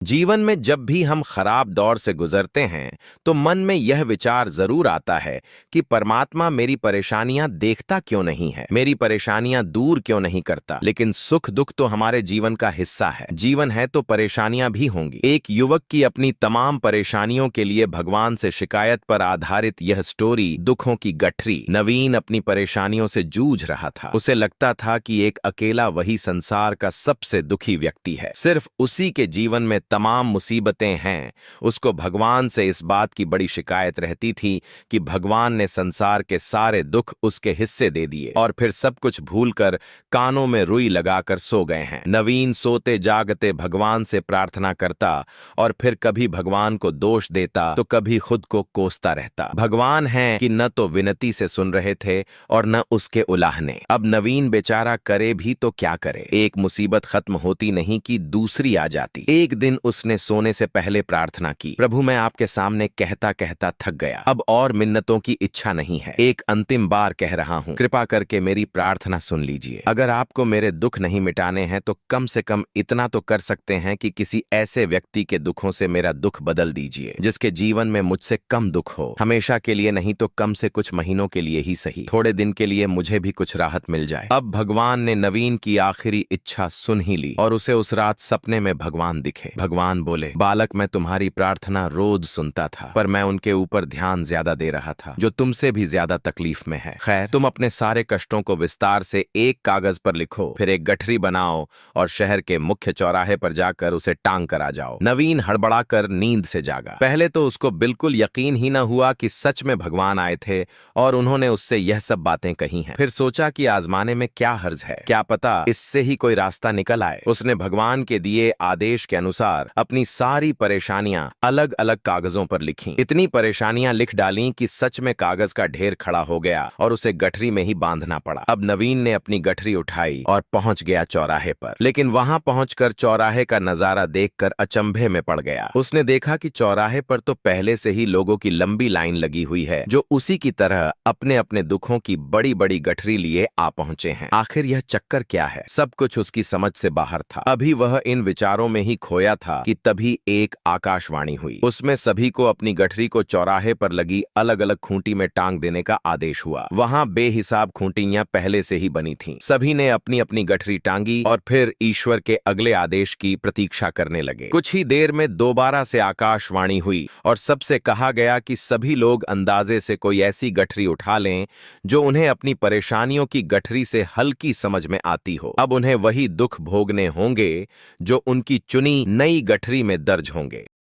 जीवन में जब भी हम खराब दौर से गुजरते हैं तो मन में यह विचार जरूर आता है कि परमात्मा मेरी परेशानियां देखता क्यों नहीं है, मेरी परेशानियां दूर क्यों नहीं करता। लेकिन सुख दुख तो हमारे जीवन का हिस्सा है, जीवन है तो परेशानियां भी होंगी। एक युवक की अपनी तमाम परेशानियों के लिए भगवान से शिकायत पर आधारित यह स्टोरी दुखों की गठरी। नवीन अपनी परेशानियों से जूझ रहा था। उसे लगता था कि एक अकेला वही संसार का सबसे दुखी व्यक्ति है, सिर्फ उसी के जीवन में तमाम मुसीबतें हैं। उसको भगवान से इस बात की बड़ी शिकायत रहती थी कि भगवान ने संसार के सारे दुख उसके हिस्से दे दिए और फिर सब कुछ भूलकर कानों में रुई लगाकर सो गए हैं। नवीन सोते जागते भगवान से प्रार्थना करता और फिर कभी भगवान को दोष देता तो कभी खुद को कोसता रहता। भगवान है कि न तो विनती से सुन रहे थे और न उसके उलाहने। अब नवीन बेचारा करे भी तो क्या करे, एक मुसीबत खत्म होती नहीं कि दूसरी आ जाती। एक दिन उसने सोने से पहले प्रार्थना की, प्रभु मैं आपके सामने कहता कहता थक गया, अब और मिन्नतों की इच्छा नहीं है, एक अंतिम बार कह रहा हूँ, कृपा करके मेरी प्रार्थना सुन लीजिए। अगर आपको मेरे दुख नहीं मिटाने हैं तो कम से कम इतना तो कर सकते हैं कि किसी ऐसे व्यक्ति के दुखों से मेरा दुख बदल दीजिए जिसके जीवन में मुझसे कम दुख हो। हमेशा के लिए नहीं तो कम से कुछ महीनों के लिए ही सही, थोड़े दिन के लिए मुझे भी कुछ राहत मिल जाए। अब भगवान ने नवीन की आखिरी इच्छा सुन ही ली और उसे उस रात सपने में भगवान दिखे। भगवान बोले, बालक मैं तुम्हारी प्रार्थना रोज सुनता था पर मैं उनके ऊपर ध्यान ज्यादा दे रहा था जो तुमसे भी ज्यादा तकलीफ में है। खैर तुम अपने सारे कष्टों को विस्तार से एक कागज पर लिखो, फिर एक गठरी बनाओ और शहर के मुख्य चौराहे पर जाकर उसे टांग कर आ जाओ। नवीन हड़बड़ाकर नींद से जागा। पहले तो उसको बिल्कुल यकीन ही न हुआ कि सच में भगवान आए थे और उन्होंने उससे यह सब बातें कही हैं। फिर सोचा कि आजमाने में क्या हर्ज है, क्या पता इससे ही कोई रास्ता निकल आए। उसने भगवान के दिए आदेश के अनुसार अपनी सारी परेशानियां अलग अलग कागजों पर लिखीं। इतनी परेशानियां लिख डालीं कि सच में कागज का ढेर खड़ा हो गया और उसे गठरी में ही बांधना पड़ा। अब नवीन ने अपनी गठरी उठाई और पहुंच गया चौराहे पर, लेकिन वहां पहुंचकर चौराहे का नजारा देखकर अचंभे में पड़ गया। उसने देखा कि चौराहे पर तो पहले से ही लोगों की लंबी लाइन लगी हुई है जो उसी की तरह अपने अपने दुखों की बड़ी बड़ी गठरी लिए आ पहुंचे हैं। आखिर यह चक्कर क्या है? सब कुछ उसकी समझ से बाहर था। अभी वह इन विचारों में ही खोया था कि तभी एक आकाशवाणी हुई। उसमें सभी को अपनी गठरी को चौराहे पर लगी अलग अलग खूंटी में टांग देने का आदेश हुआ। वहां बेहिसाब खूंटियां पहले से ही बनी थीं। सभी ने अपनी अपनी गठरी टांगी और फिर ईश्वर के अगले आदेश की प्रतीक्षा करने लगे। कुछ ही देर में दोबारा से आकाशवाणी हुई और सबसे कहा गया कि सभी लोग अंदाजे से कोई ऐसी गठरी उठा लें जो उन्हें अपनी परेशानियों की गठरी से हल्की समझ में आती हो। अब उन्हें वही दुख भोगने होंगे जो उनकी चुनी नई गठरी में दर्ज होंगे।